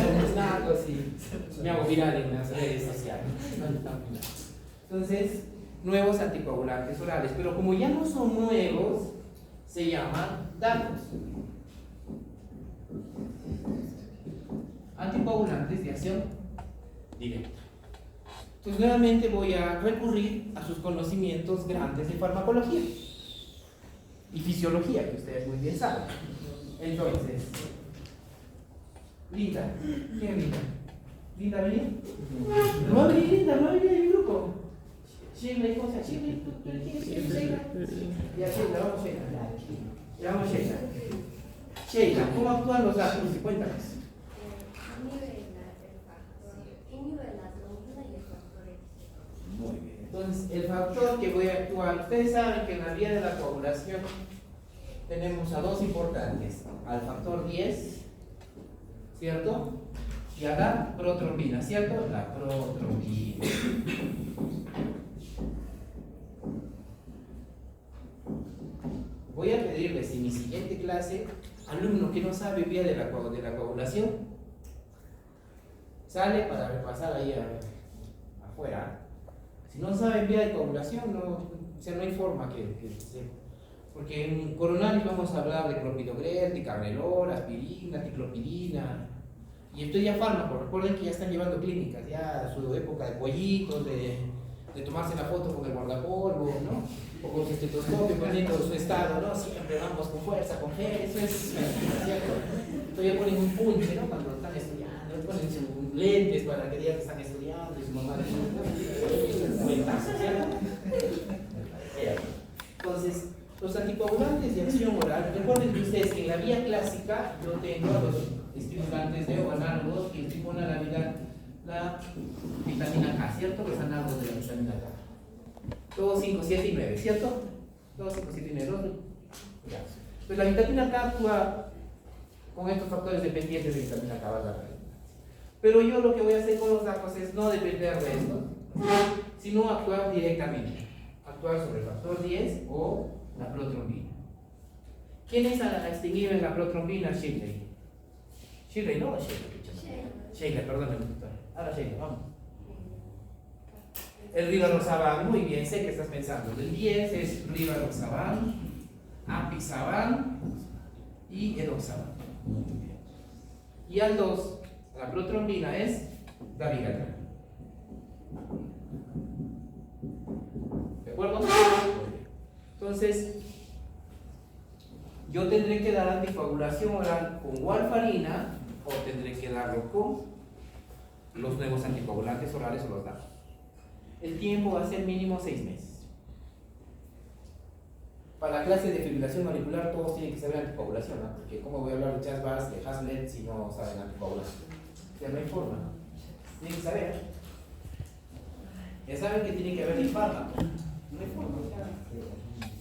somos nacos y me hago viral en las redes sociales. Entonces, nuevos anticoagulantes orales, pero como ya no son nuevos, se llaman datos. Anticoagulantes de acción directa. Entonces nuevamente voy a recurrir a sus conocimientos grandes de farmacología y fisiología, que ustedes muy bien saben. Entonces, Linda, ¿quién es Linda? ¿Linda va a venir? No va a venir Linda, no va a venir de mi grupo. Sheila, ¿cómo se llama? Sheila, ¿quién es Sheila? Ya, Sheila, vamos Sheila. Ya vamos Sheila. Sheila, ¿cómo actúan los datos? Cuéntanos. Muy bien. Entonces, el factor que voy a actuar, ustedes saben que en la vía de la coagulación tenemos a dos importantes, al factor 10, ¿cierto? Y a la protrombina, ¿cierto? La protrombina. Voy a pedirles en mi siguiente clase, alumno que no sabe vía de la coagulación, sale para repasar ahí afuera. Si no saben vía de coagulación, no, o sea, no hay forma que sepa. Porque en coronarios vamos a hablar de clopidogrel, de carnelol, aspirina, ticlopidina. Y esto ya fármaco, recuerden que ya están llevando clínicas, ya su época de pollitos, de tomarse la foto con el guardapolvo, ¿no? O con su estetoscopio, poniendo su estado, ¿no? Siempre vamos con fuerza, con fe, eso es mentira, ¿cierto? Entonces ya ponen un punche, ¿no? Cuando están estudiando, ponen sus lentes para que digan que están estudiando y su mamá les ventaja, ¿cierto? Entonces, los anticoagulantes de acción oral, recuerden que ustedes que en la vía clásica yo tengo a los estimulantes de o análogos que estimulan la vitamina K, ¿cierto? Los análogos de la vitamina K. Todos 5, 7 y 9, ¿cierto? Todos 5, 7 y 9. Ya. Pues la vitamina K actúa con estos factores dependientes de vitamina K, ¿verdad? Pero yo lo que voy a hacer con los datos es no depender de esto, sino actuar directamente. Actuar sobre el factor 10 o la protrombina. ¿Quién es a extinguir en la protrombina? Shirley. Shirley, no, Sheila, perdóname, doctor. Ahora Sheila, vamos. El rivaroxaban, muy bien, sé que estás pensando. El 10 es rivaroxaban, apixaban y edoxaban. Y al 2, la protrombina es dabigatran. ¿De acuerdo? Entonces, yo tendré que dar anticoagulación oral con warfarina o tendré que darlo con los nuevos anticoagulantes orales o los datos. El tiempo va a ser mínimo 6 meses. Para la clase de fibrilación auricular todos tienen que saber anticoagulación, ¿no? Porque ¿cómo voy a hablar de Chas-Bars, de Hazlet si no saben anticoagulación? Ya no hay forma, ¿no? Tienen que saber. Ya saben que tiene que haber el fármaco. No hay forma,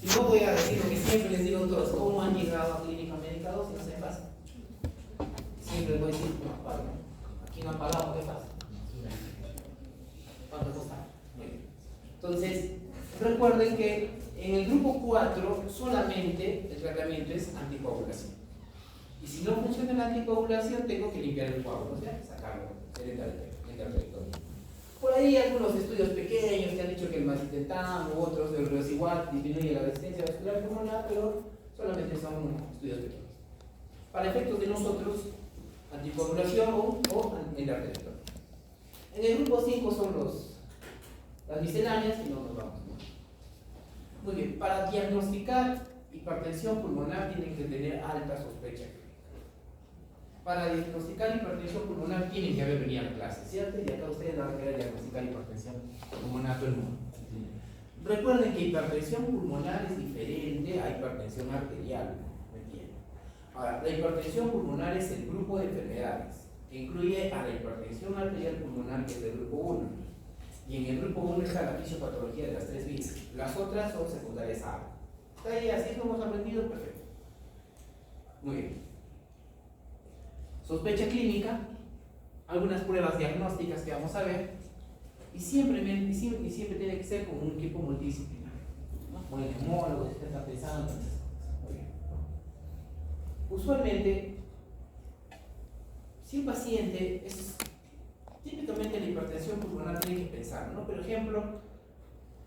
si no voy a decir lo que siempre les digo a todos, ¿cómo han llegado a clínica médica 2 si no se pasa? Siempre les voy a decir, no pagan. Aquí no han pagado, ¿qué pasa? ¿Cuánto cuesta? Entonces, recuerden que en el grupo 4 solamente el tratamiento es anticoagulación. Y si no funciona la anticoagulación, tengo que limpiar el coágulo, o sea, sacarlo, el territorio. Por ahí algunos estudios pequeños que han dicho que el macitentam u otros del igual disminuye la resistencia vascular pulmonar, pero solamente son estudios pequeños. Para efectos de nosotros, anticoagulación o endarterectomía. En el grupo 5 son las misceláneas y no nos vamos. Muy bien, para diagnosticar hipertensión pulmonar tienen que tener alta sospecha. Para diagnosticar hipertensión pulmonar tienen que haber venido a clase, ¿cierto? Y acá ustedes van a querer diagnosticar hipertensión pulmonar todo el mundo. Recuerden que hipertensión pulmonar es diferente a hipertensión arterial. ¿Me entienden? Ahora, la hipertensión pulmonar es el grupo de enfermedades que incluye a la hipertensión arterial pulmonar, que es el grupo 1. Y en el grupo 1 está la fisiopatología de las 3 vías. Las otras son secundarias A. ¿Está ahí? ¿Así lo hemos aprendido? Perfecto. Muy bien. Sospecha clínica, algunas pruebas diagnósticas que vamos a ver, y siempre tiene que ser con un equipo multidisciplinario, ¿no? Con el neumólogo, si usted está pensando. Muy bien. Usualmente, si un paciente es típicamente la hipertensión pulmonar, tiene que pensar, ¿no? Por ejemplo,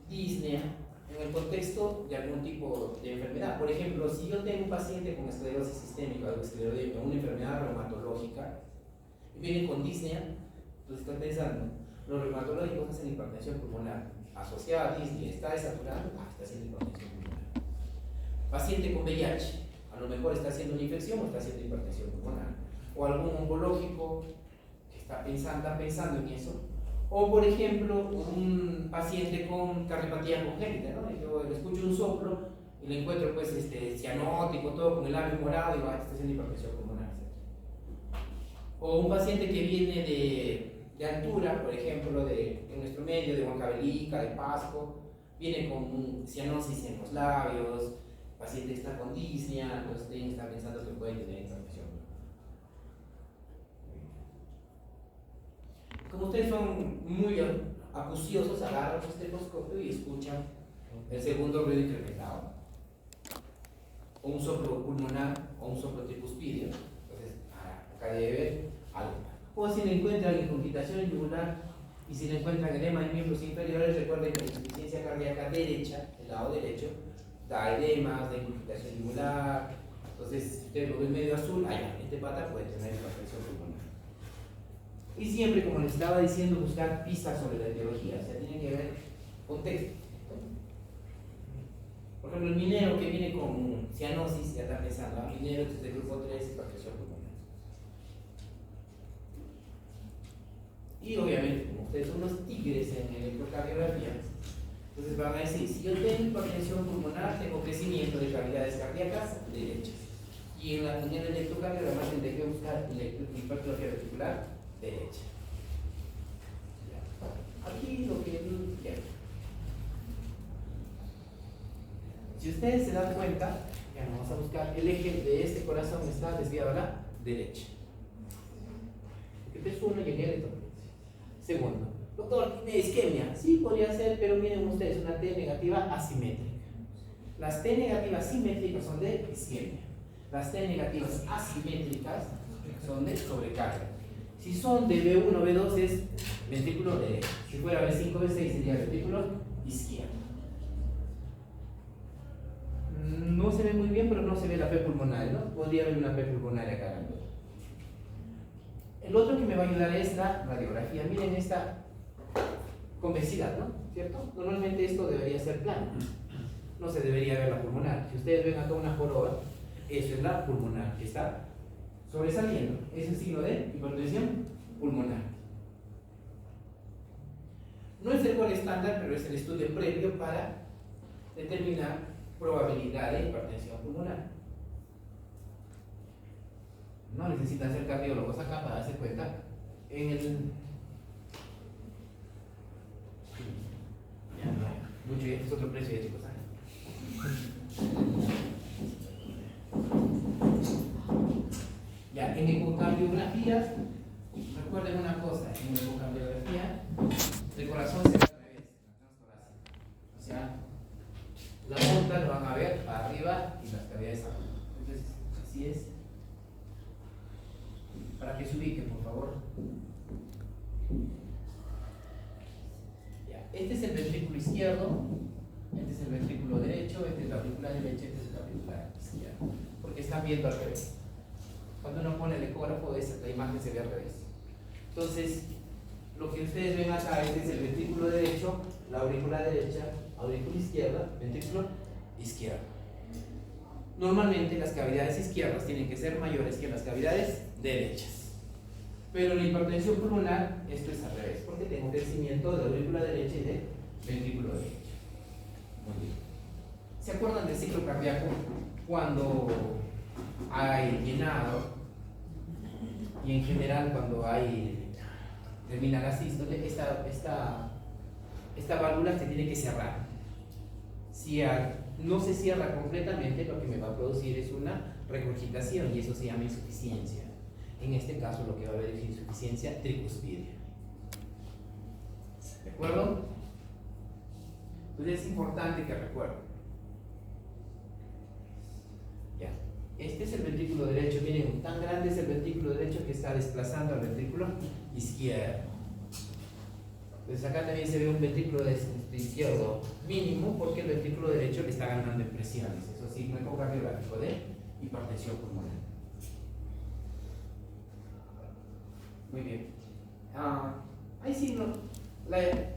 disnea en el contexto de algún tipo de enfermedad. Por ejemplo, si yo tengo un paciente con esclerosis sistémica o esclerodermia, una enfermedad reumatológica, y viene con disnea, entonces está pensando, Los reumatológicos hacen hipertensión pulmonar asociada a disney, está desaturando, está haciendo hipertensión pulmonar. Paciente con VIH, a lo mejor está haciendo una infección o está haciendo hipertensión pulmonar. O algún oncológico que está pensando en eso. O por ejemplo, un paciente con cardiopatía congénita, ¿no? Yo le escucho un soplo y le encuentro pues cianótico, todo con el labio morado y digo, está haciendo hipertensión pulmonar. O un paciente que viene de altura, por ejemplo, en nuestro medio, de Huancavelica, de Pasco, viene con cianosis en los labios, paciente que está con disnea, entonces está pensando que puede tener hipertensión. Como ustedes son muy acuciosos, agarran su estetoscopio y escuchan el segundo ruido incrementado, o un soplo pulmonar o un soplo tricuspidio. Entonces, acá debe haber algo. O si le encuentran incompitación yugular y si le encuentran edema en miembros inferiores, recuerden que la insuficiencia cardíaca derecha, el lado derecho, da edemas, da incompitación yugular. Entonces, si usted lo ve medio azul, este pata puede tener hipertensión pulmonar. Y siempre, como les estaba diciendo, buscar pistas sobre la etiología, o sea, tiene que ver contexto. Por ejemplo, el minero que viene con cianosis, ya está pensando, minero es del grupo 3, hipertensión pulmonar. Y obviamente, como ustedes son unos tigres en electrocardiografía, entonces van a decir, si yo tengo hipertensión pulmonar, tengo crecimiento de cavidades cardíacas derechas. Y en el electrocardiograma tendré que buscar hipertrofia ventricular derecha. Aquí lo que si ustedes se dan cuenta, ya vamos a buscar el eje de este corazón está desviado a la derecha. Este es uno y el otro. Segundo, doctor, ¿tiene isquemia? Sí, podría ser, pero miren ustedes, una T negativa asimétrica. Las T negativas simétricas son de isquemia. Las T negativas asimétricas son de sobrecarga. Si son de B1, B2 es ventrículo derecho. Si fuera B5, B6 sería ventrículo izquierdo. No se ve muy bien, pero no se ve la P pulmonar, ¿no? Podría haber una P pulmonar acá. El otro que me va a ayudar es la radiografía. Miren esta convexidad, ¿no? ¿Cierto? Normalmente esto debería ser plano. No se debería ver la pulmonar. Si ustedes ven acá una joroba, eso es la pulmonar, que está sobresaliendo. Es el signo de hipertensión pulmonar. No es el gol estándar, pero es el estudio previo para determinar probabilidad de hipertensión pulmonar. No necesitan ser cardiólogos acá para darse cuenta. En el. Ya no, mucho, este es otro precio, chicos. Ya, en ecocardiografías, recuerden una cosa: en ecocardiografía, el corazón se ve al revés, la transtorácica. O sea, la punta lo van a ver para arriba y las cavidades abajo. Entonces, así es. Para que se ubiquen, por favor. Ya. Este es el ventrículo izquierdo, este es el ventrículo derecho, este es la aurícula derecha, este es la aurícula izquierda. Porque están viendo al revés. Cuando uno pone el ecógrafo, la imagen se ve al revés. Entonces, lo que ustedes ven acá, este es el ventrículo derecho, la aurícula derecha, aurícula izquierda, ventrículo izquierdo. Normalmente las cavidades izquierdas tienen que ser mayores que las cavidades derechas. Pero en la hipertensión pulmonar esto es al revés, porque tengo crecimiento de aurícula derecha y de ventrículo derecho. Muy bien. ¿Se acuerdan del ciclo cardíaco? Cuando hay llenado y en general cuando termina la sístole, esta válvula se tiene que cerrar. Si no se cierra completamente, lo que me va a producir es una regurgitación y eso se llama insuficiencia. En este caso lo que va a haber es insuficiencia tricuspidia. ¿De acuerdo? Entonces es importante que recuerden. Ya. Este es el ventrículo derecho. Miren, tan grande es el ventrículo derecho que está desplazando al ventrículo izquierdo. Entonces acá también se ve un ventrículo izquierdo mínimo porque el ventrículo derecho le está ganando en presiones. Eso sí, un ecocardiográfico de hipertensión pulmonar. Muy bien. Hay signos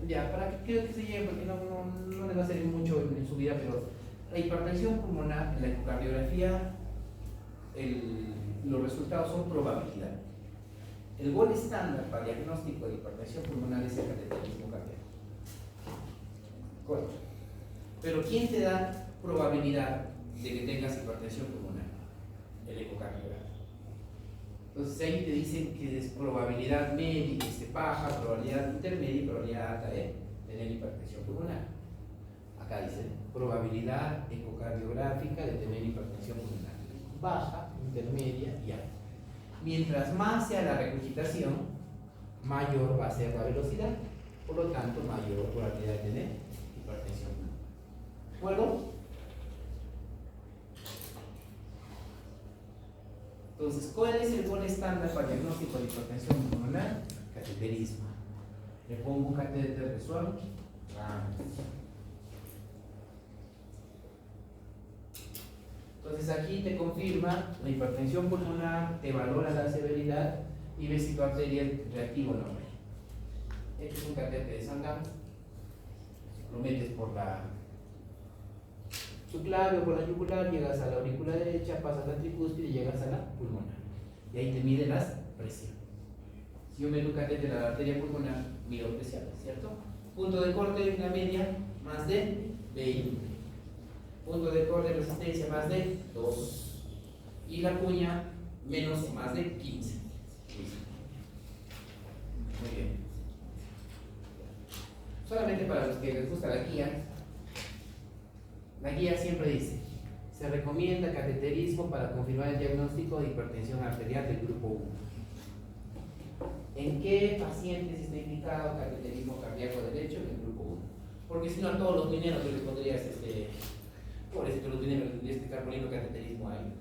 Ya, para que creo que se lleve, porque no les va a servir mucho en su vida, pero la hipertensión pulmonar, en la ecocardiografía, los resultados son probabilidad. El gol estándar para diagnóstico de hipertensión pulmonar es el cateterismo cardíaco. Correcto. Pero ¿quién te da probabilidad de que tengas hipertensión pulmonar? El ecocardiograma. Entonces ahí te dicen que es probabilidad media, baja, probabilidad intermedia y probabilidad alta de tener hipertensión pulmonar. Acá dice probabilidad ecocardiográfica de tener hipertensión pulmonar. Baja, intermedia y alta. Mientras más sea la regurgitación, mayor va a ser la velocidad, por lo tanto mayor probabilidad de tener hipertensión pulmonar. ¿De acuerdo? Entonces, ¿cuál es el gol estándar para diagnóstico de hipertensión pulmonar? Cateterismo. Le pongo un catéter de suave. Entonces aquí te confirma la hipertensión pulmonar, te valora la severidad y ves si tu arteria es reactiva o no. Este es un catéter de Sangam. Lo metes por la subclavio, por la yugular, llegas a la aurícula derecha, pasas a la tricúspide y llegas a la pulmonar. Y ahí te mide las presiones. Si yo meto un catéter a la arteria pulmonar, mido presiones, ¿cierto? Punto de corte en la media, más de 20. Punto de corte de resistencia, más de 2. Y la cuña, menos o más de 15. Muy bien. Solamente para los que les gusta la guía siempre dice: se recomienda cateterismo para confirmar el diagnóstico de hipertensión arterial del grupo 1. ¿En qué pacientes está indicado cateterismo cardíaco derecho en el grupo 1? Porque si no, a todos los mineros yo les pondrías por eso los mineros tendrías que estar poniendo cateterismo ahí.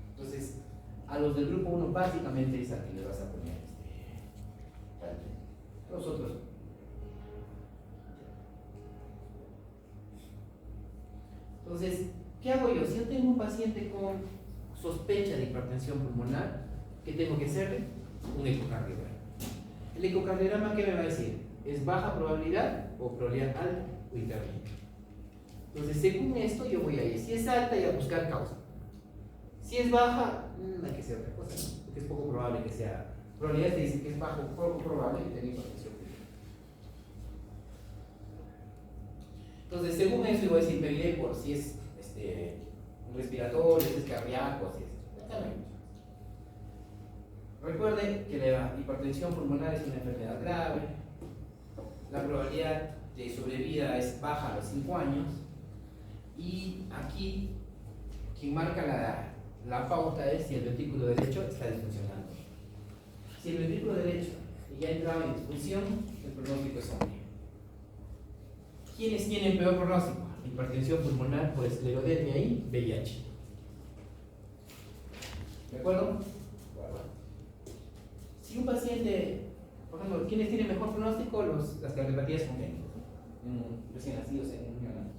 Entonces, a los del grupo 1 básicamente es a que les vas a poner los otros. Entonces, ¿qué hago yo? Si yo tengo un paciente con sospecha de hipertensión pulmonar, ¿qué tengo que hacerle? Un ecocardiograma. ¿El ecocardiograma qué me va a decir? ¿Es baja probabilidad o probabilidad alta o intermedia? Entonces, según esto, yo voy a ir. Si es alta, y a buscar causa. Si es baja, hay que hacer otra cosa, ¿no? Porque es poco probable que sea. Probabilidad te dice que es bajo, poco probable que tenga hipertensión pulmonar. Entonces, según eso, yo voy a decir, me diré por si es un respiratorio, si es cardíaco, si es. Recuerden que la hipertensión pulmonar es una enfermedad grave. La probabilidad de sobrevida es baja a los 5 años. Y aquí, quien marca la pauta es si el ventrículo derecho está disfuncionando. Si el ventrículo derecho ya entraba en disfunción, el pronóstico es sombrío. ¿Quiénes tienen peor pronóstico? Hipertensión pulmonar por esclerodermia y VIH. ¿De acuerdo? Si un paciente, por ejemplo, ¿quiénes tienen mejor pronóstico? Las cardiopatías congénitas, recién nacidos en neonatos.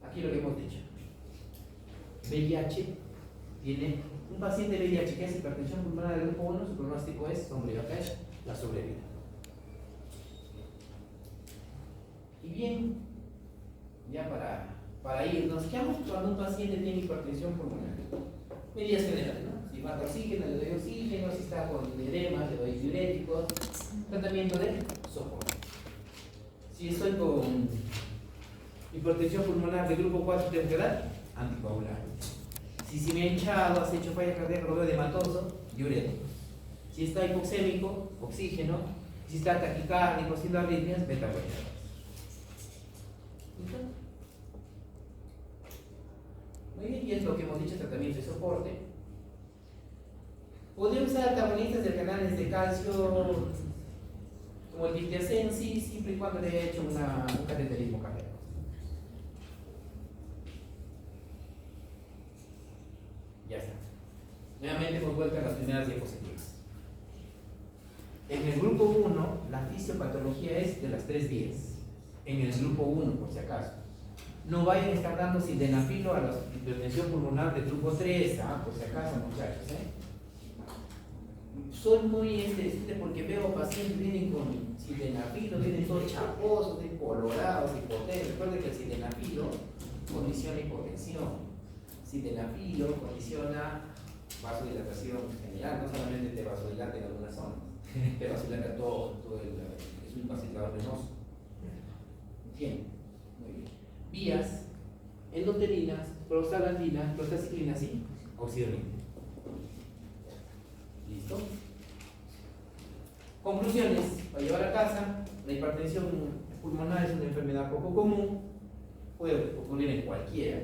Aquí lo que hemos dicho. VIH tiene un paciente VIH que es hipertensión pulmonar del grupo 1, su pronóstico es sombrío, acá es la sobrevida. Y bien, ya para irnos, ¿qué hago cuando un paciente tiene hipertensión pulmonar? Medidas generales, ¿no? Si falta oxígeno, le doy oxígeno, si está con edema, le doy diuréticos, tratamiento de soporte. Si estoy con hipertensión pulmonar de grupo 4, tengo que dar anticoagulantes. Si me ha hinchado, has hecho falla cardíaca, lo veo edematoso, diuréticos. Si está hipoxémico, oxígeno. Si está taquicárdico, haciendo arritmias, beta-bloqueadores. Muy bien, y es lo que hemos dicho, tratamiento de soporte. ¿Podría usar antagonistas de canales de calcio como el diltiazem? Sí, siempre y cuando le haya hecho un cateterismo cardíaco. Ya está. Nuevamente hemos vuelto a las primeras diapositivas. En el grupo 1, la fisiopatología es de las 3 vías. En el grupo 1, por si acaso. No vayan a estar dando sildenafilo a la hipertensión pulmonar del grupo 3, por si acaso, muchachos. soy muy porque veo pacientes vienen con sildenafilo, vienen todos chaposos, colorados, hipotérmicos. Recuerden que el sildenafilo condiciona hipotensión. Sildenafilo condiciona vasodilatación general, no solamente te vasodilata en algunas zonas, te vasodilata todo es un vasodilatador venoso. ¿Entienden? Muy bien. Vías endotelinas, prostaglandinas, prostaciclinas y oxidolina. ¿Listo? Conclusiones para llevar a casa: la hipertensión pulmonar es una enfermedad poco común, puede ocurrir en cualquiera.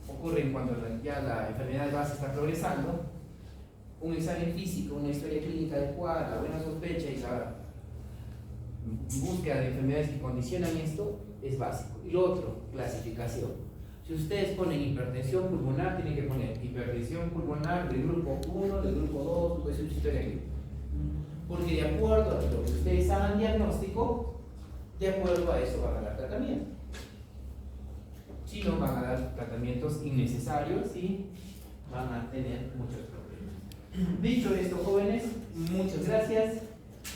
Ocurre cuando ya la enfermedad de base está progresando. Un examen físico, una historia clínica adecuada, la buena sospecha y la búsqueda de enfermedades que condicionan esto es básico. Y lo otro, clasificación. Si ustedes ponen hipertensión pulmonar, tienen que poner hipertensión pulmonar del grupo 1, del grupo 2, pues es historia clínica. Porque de acuerdo a lo que ustedes hagan diagnóstico, de acuerdo a eso van a dar tratamiento. Si no, van a dar tratamientos innecesarios y van a tener muchos problemas. Dicho esto, jóvenes, muchas gracias.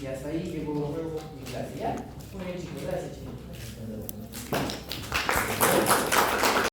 Y hasta ahí llegó mi clase. ¿Ya? Muy bien, chicos, gracias, chicos.